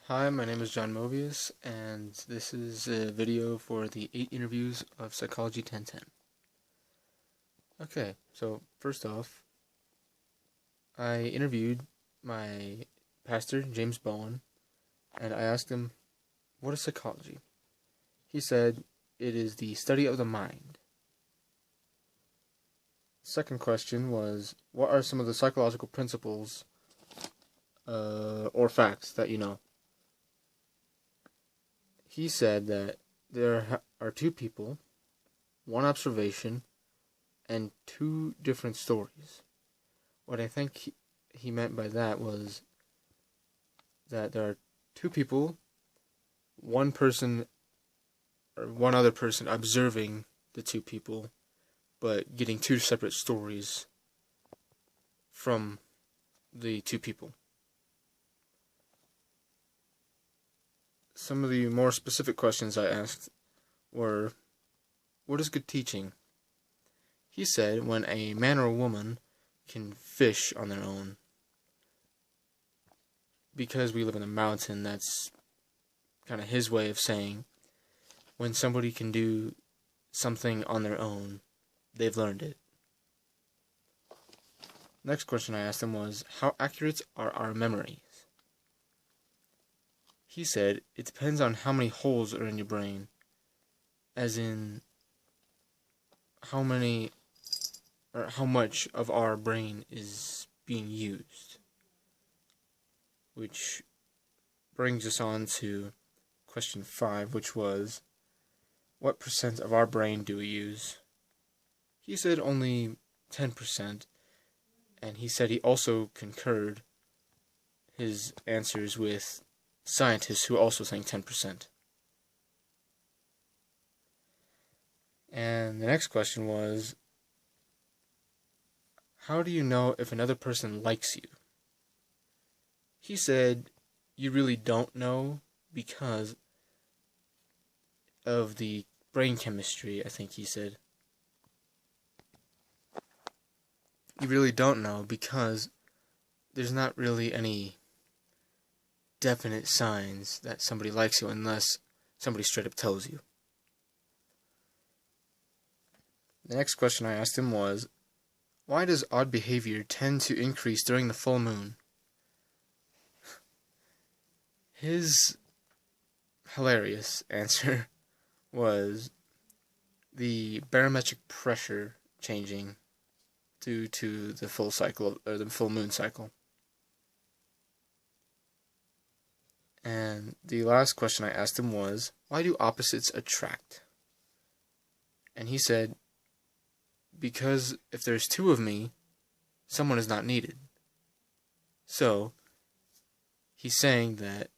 Hi, my name is John Movius, and this is a video for the 8 interviews of Psychology 1010. Okay, so first off, I interviewed my pastor, James Bowen, and I asked him, what is psychology? He said, it is the study of the mind. Second question was, what are some of the psychological principles or facts that you know? He said that there are two people, one observation, and two different stories. What I think he meant by that was that there are two people, one person or one other person observing the two people, but getting two separate stories from the two people. Some of the more specific questions I asked were, what is good teaching? He said when a man or a woman can fish on their own. Because we live in a mountain, that's kind of his way of saying when somebody can do something on their own, they've learned it. Next question I asked him was, how accurate are our memories? He said, it depends on how many holes are in your brain, as in how many or how much of our brain is being used. Which brings us on to question 5, which was, what percent of our brain do we use? He said only 10%, and he said he also concurred his answers with scientists who also think 10%. And the next question was, how do you know if another person likes you? He said, you really don't know because of the brain chemistry, I think he said. You really don't know because there's not really any definite signs that somebody likes you unless somebody straight up tells you. The next question I asked him was, why does odd behavior tend to increase during the full moon? His hilarious answer was the barometric pressure changing due to the full cycle or the full moon cycle. And the last question I asked him was, why do opposites attract? And he said, because if there's two of me, someone is not needed. So, he's saying that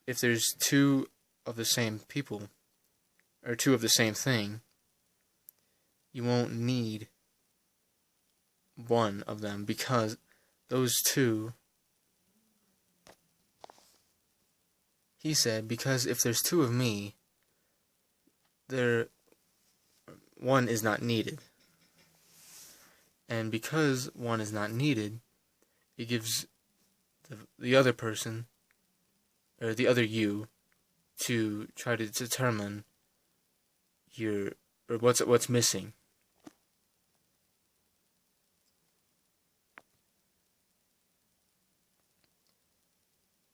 if there's two of the same people, or two of the same thing, you won't need one of them because those two, he said, because if there's two of me, one is not needed. And because one is not needed, it gives the other person, or the other you, to try to determine what's missing.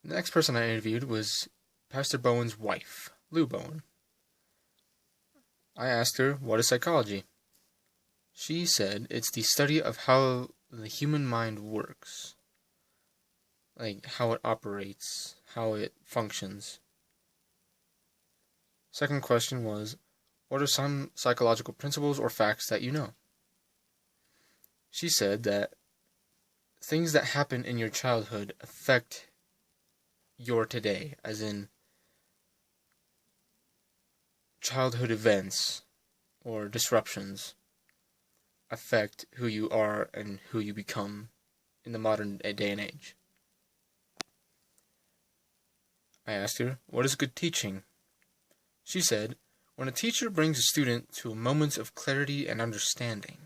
The next person I interviewed was Pastor Bowen's wife, Lou Bowen. I asked her, what is psychology? She said it's the study of how the human mind works. Like, how it operates, how it functions. Second question was, what are some psychological principles or facts that you know? She said that things that happen in your childhood affect your today, as in childhood events or disruptions affect who you are and who you become in the modern day and age. I asked her, what is good teaching? She said, when a teacher brings a student to a moment of clarity and understanding.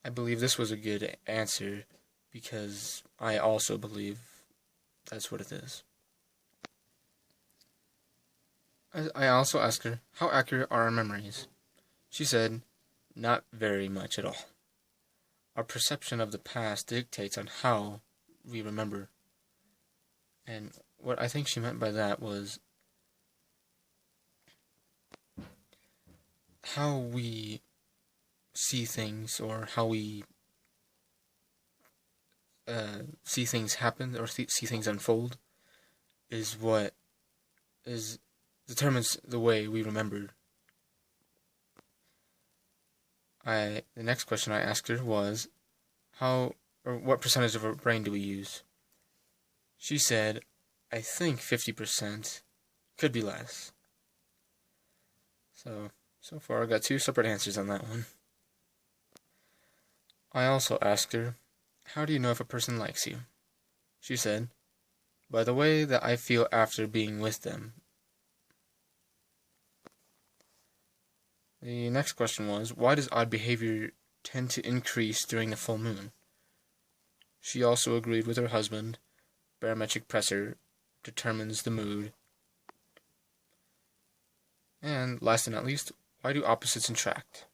I believe this was a good answer because I also believe that's what it is. I also asked her, how accurate are our memories? She said, not very much at all. Our perception of the past dictates on how we remember. And what I think she meant by that was how we see things, or how we see things happen, or see things unfold, is what determines the way we remembered. The next question I asked her was, what percentage of our brain do we use? She said, I think 50%, could be less. So far I got 2 separate answers on that one. I also asked her, how do you know if a person likes you? She said, by the way that I feel after being with them. The next question was, why does odd behavior tend to increase during the full moon? She also agreed with her husband. Barometric pressure determines the mood. And last and not least, why do opposites attract?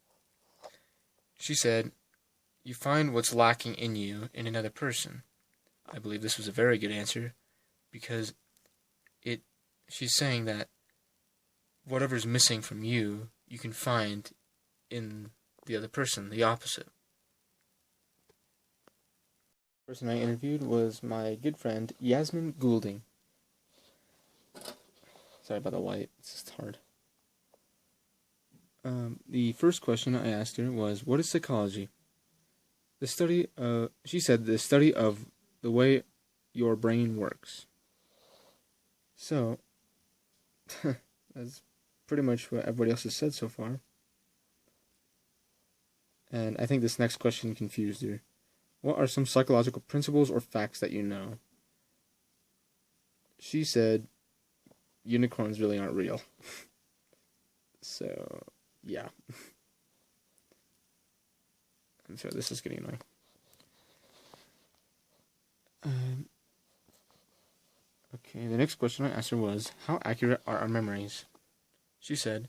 She said, you find what's lacking in you in another person. I believe this was a very good answer, because she's saying that whatever's missing from you, you can find in the other person, the opposite. The person I interviewed was my good friend, Yasmin Goulding. Sorry about the light, it's just hard. The first question I asked her was, what is psychology? She said, the study of the way your brain works. So, that's pretty much what everybody else has said so far. And I think this next question confused her. What are some psychological principles or facts that you know? She said, unicorns really aren't real. So, yeah. I'm sorry, this is getting annoying. Okay, the next question I asked her was, how accurate are our memories? She said,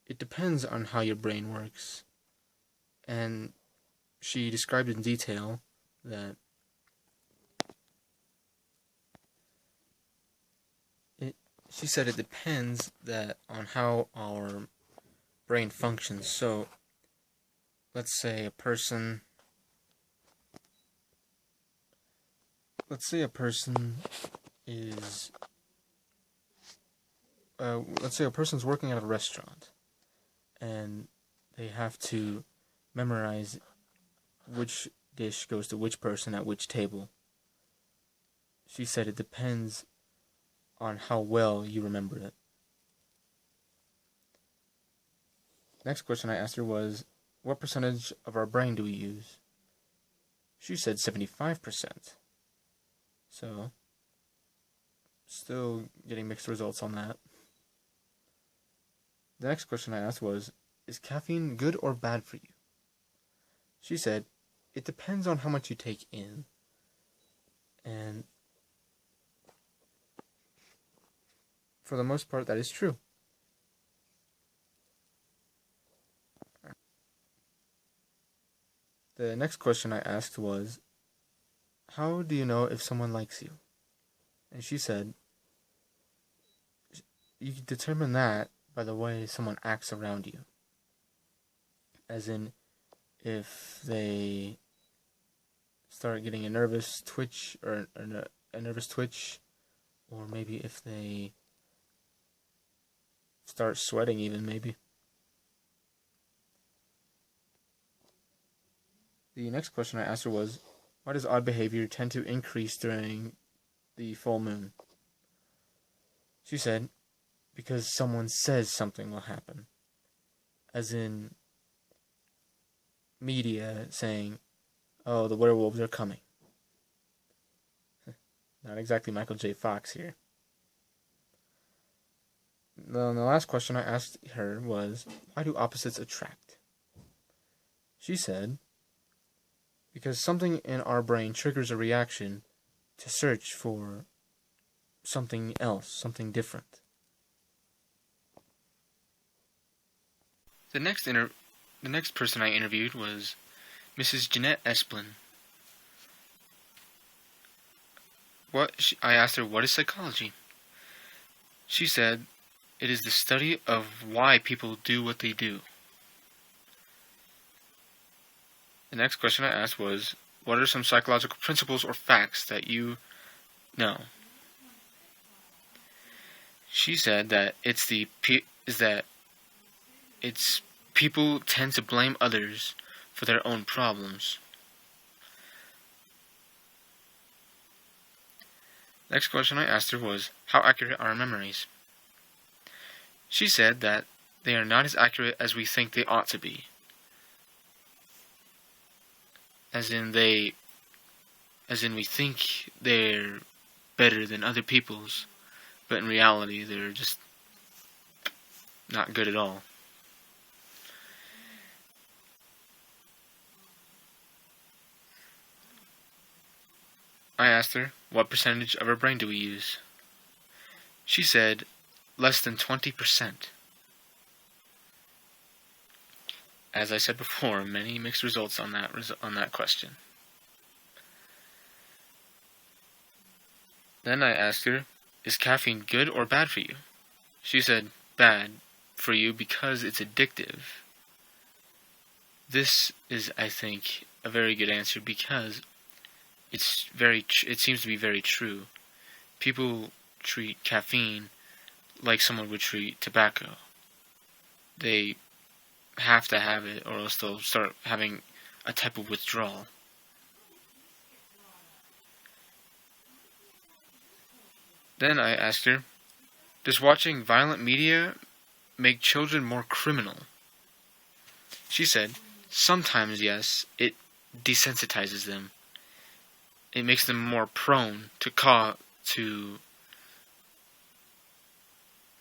it depends on how your brain works. And she described in detail that she said it depends on how our brain functions. So, let's say a person is let's say a person's working at a restaurant, and they have to memorize which dish goes to which person at which table. She said it depends on how well you remember it. Next question I asked her was, what percentage of our brain do we use? She said 75%. So, still getting mixed results on that. The next question I asked was, is caffeine good or bad for you? She said, it depends on how much you take in. And for the most part, that is true. The next question I asked was, how do you know if someone likes you? And she said, you can determine that by the way someone acts around you. As in, if they start getting a nervous twitch, or maybe if they start sweating even, maybe. The next question I asked her was, why does odd behavior tend to increase during the full moon? She said, because someone says something will happen. As in, media saying, oh, the werewolves are coming. Not exactly Michael J. Fox here. The last question I asked her was, why do opposites attract? She said, because something in our brain triggers a reaction to search for something else, something different. The next person I interviewed was Mrs. Jeanette Esplin. I asked her, what is psychology? She said, it is the study of why people do what they do. The next question I asked was, what are some psychological principles or facts that you know? She said that people tend to blame others for their own problems. Next question I asked her was, how accurate are our memories? She said that they are not as accurate as we think they ought to be. As in we think they're better than other people's, but in reality they're just not good at all. I asked her, what percentage of our brain do we use? She said, less than 20%. As I said before, many mixed results on that question. Then I asked her, is caffeine good or bad for you? She said, bad for you because it's addictive. This is, I think, a very good answer because it seems to be very true. People treat caffeine like someone would treat tobacco. They have to have it or else they'll start having a type of withdrawal. Then I asked her, does watching violent media make children more criminal? She said, sometimes yes, it desensitizes them. It makes them more prone to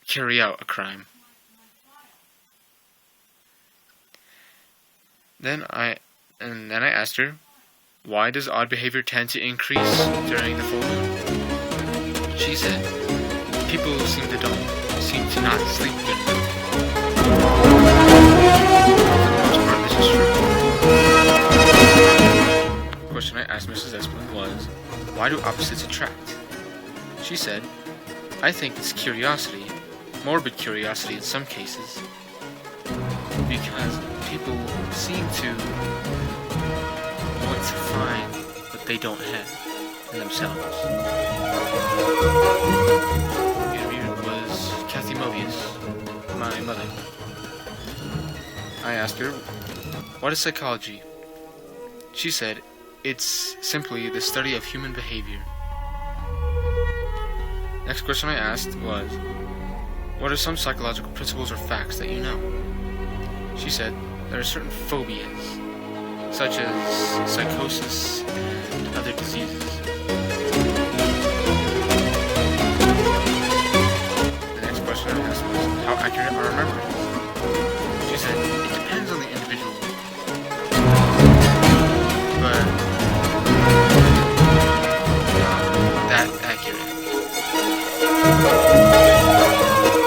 carry out a crime. Then I asked her, why does odd behavior tend to increase during the full moon? She said, people seem to not sleep good enough. For the most part, this is true. The question I asked Mrs. Esplin was, why do opposites attract? She said, I think it's curiosity, morbid curiosity in some cases, because people seem to want to find what they don't have in themselves. The interviewer was Movius, my mother. I asked her, what is psychology? She said, it's simply the study of human behavior. Next question I asked was, what are some psychological principles or facts that you know? She said, there are certain phobias, such as psychosis and other diseases. The next question I asked was, how accurate are our memories? She said, it depends on the individual, but not that accurate.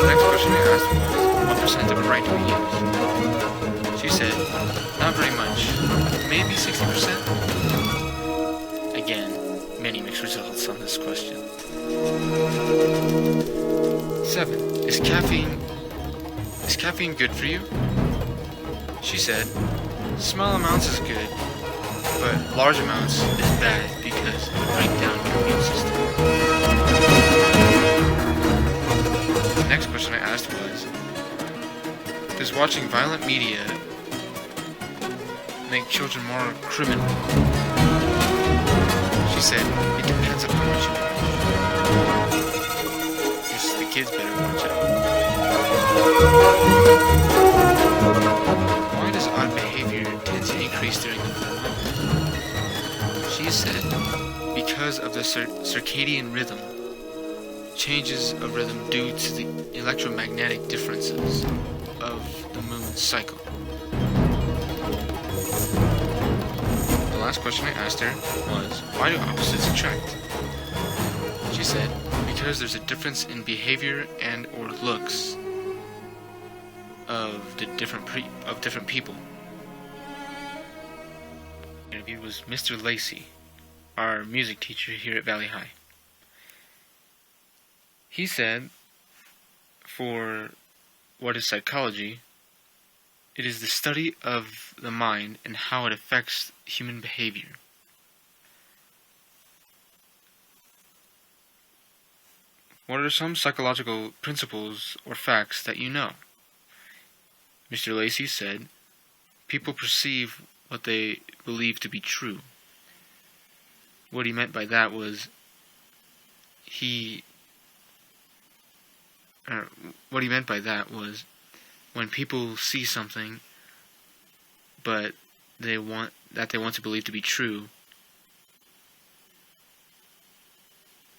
The next question I asked was, what percent of a brain do we use? She said, not very much, maybe 60%. Again, many mixed results on this question. 7. Is caffeine good for you? She said, small amounts is good, but large amounts is bad because it would break down your immune system. The next question I asked was, does watching violent media make children more criminal? She said, it depends on how much you watch. Guess the kids better watch out. Why does odd behavior tend to increase during the full moon? She said, because of the circadian rhythm, changes of rhythm due to the electromagnetic differences of the moon's cycle. The last question I asked her was, why do opposites attract? She said, because there's a difference in behavior and or looks of different people. The interview was Mr. Lacy, our music teacher here at Valley High. He said, for what is psychology, it is the study of the mind and how it affects human behavior. What are some psychological principles or facts that you know? Mr. Lacy said, people perceive what they believe to be true. What he meant by that was when people see something but they want to believe to be true,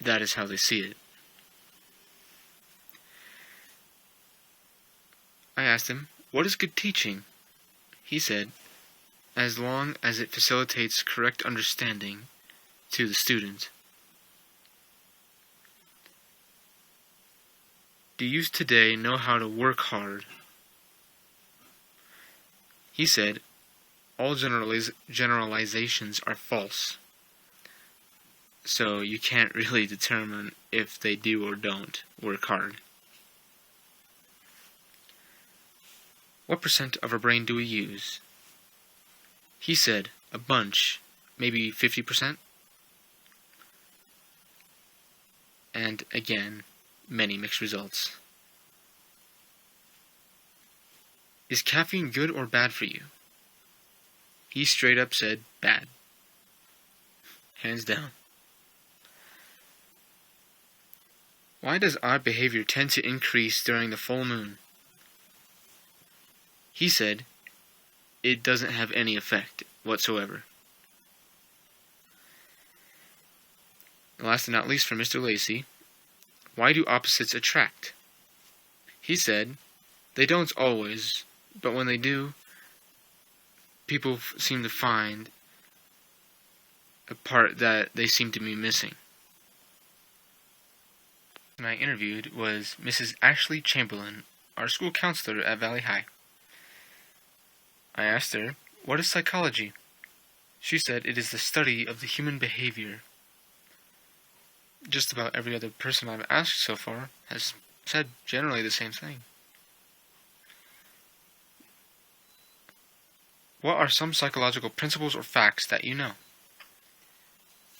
that is how they see it. I asked him, what is good teaching? He said, as long as it facilitates correct understanding to the student. Do you today know how to work hard? He said, all generalizations are false, so you can't really determine if they do or don't work hard. What percent of our brain do we use? He said, a bunch, maybe 50%. And again, many mixed results. Is caffeine good or bad for you? He straight up said, bad. Hands down. Why does odd behavior tend to increase during the full moon? He said, it doesn't have any effect whatsoever. Last and not least from Mr. Lacy, why do opposites attract? He said, they don't always, but when they do, people seem to find a part that they seem to be missing. The person I interviewed was Mrs. Ashley Chamberlain, our school counselor at Valley High. I asked her, what is psychology? She said it is the study of the human behavior. Just about every other person I've asked so far has said generally the same thing. What are some psychological principles or facts that you know?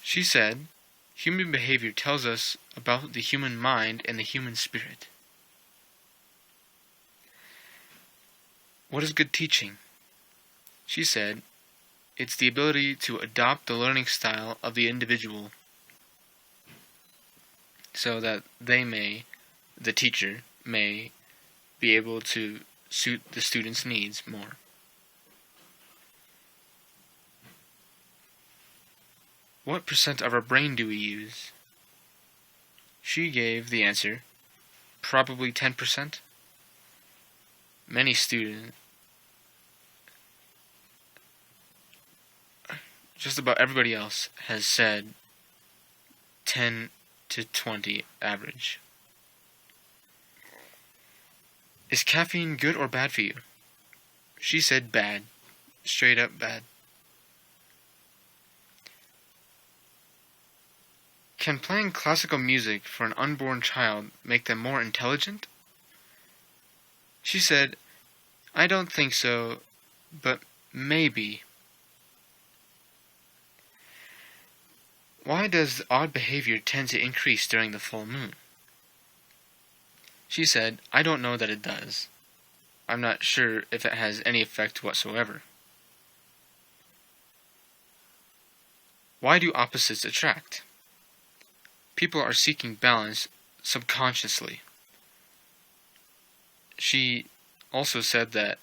She said, human behavior tells us about the human mind and the human spirit. What is good teaching? She said, it's the ability to adopt the learning style of the individual so that the teacher may be able to suit the student's needs more. What percent of our brain do we use? She gave the answer, probably 10%. Many students, just about everybody else has said 10 to 20 average. Is caffeine good or bad for you? She said bad. Straight up bad. Can playing classical music for an unborn child make them more intelligent? She said, I don't think so, but maybe. Why does odd behavior tend to increase during the full moon? She said, I don't know that it does. I'm not sure if it has any effect whatsoever. Why do opposites attract? People are seeking balance subconsciously. She also said that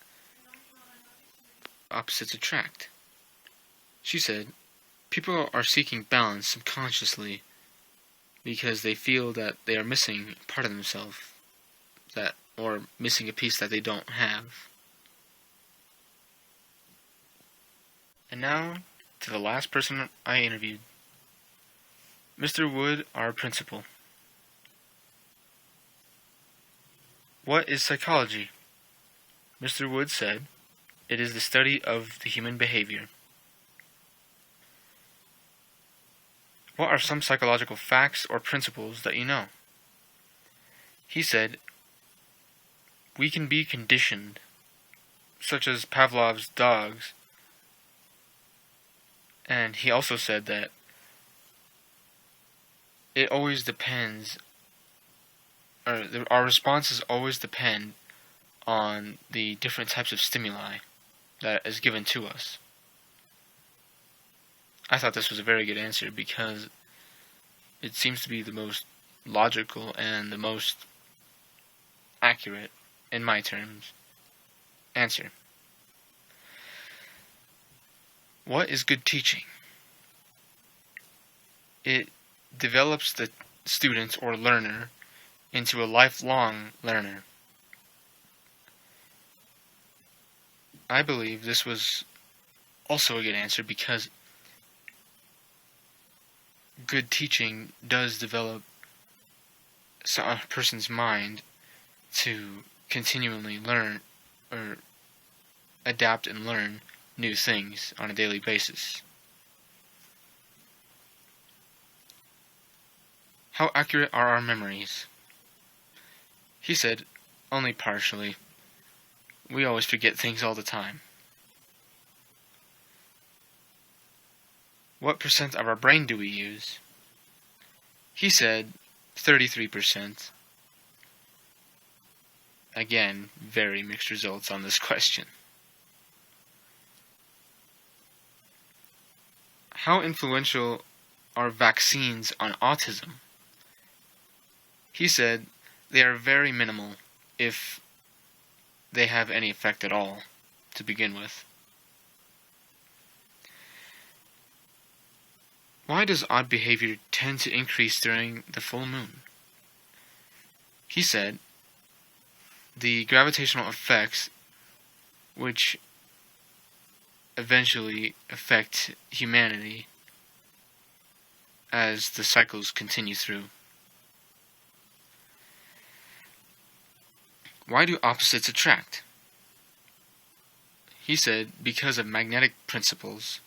opposites attract. She said, people are seeking balance subconsciously because they feel that they are missing part of themselves, or missing a piece that they don't have. And now to the last person I interviewed, Mr. Wood, our principal. What is psychology? Mr. Wood said, it is the study of the human behavior. What are some psychological facts or principles that you know? He said, we can be conditioned, such as Pavlov's dogs. And he also said that it always depends, or our responses always depend on the different types of stimuli that is given to us. I thought this was a very good answer because it seems to be the most logical and the most accurate, in my terms, answer. What is good teaching? It develops the student or learner into a lifelong learner. I believe this was also a good answer because good teaching does develop a person's mind to continually learn or adapt and learn new things on a daily basis. How accurate are our memories? He said, only partially. We always forget things all the time. What percent of our brain do we use? He said 33%. Again, very mixed results on this question. How influential are vaccines on autism? He said they are very minimal, if they have any effect at all, to begin with. Why does odd behavior tend to increase during the full moon? He said, the gravitational effects which eventually affect humanity as the cycles continue through. Why do opposites attract? He said, because of magnetic principles.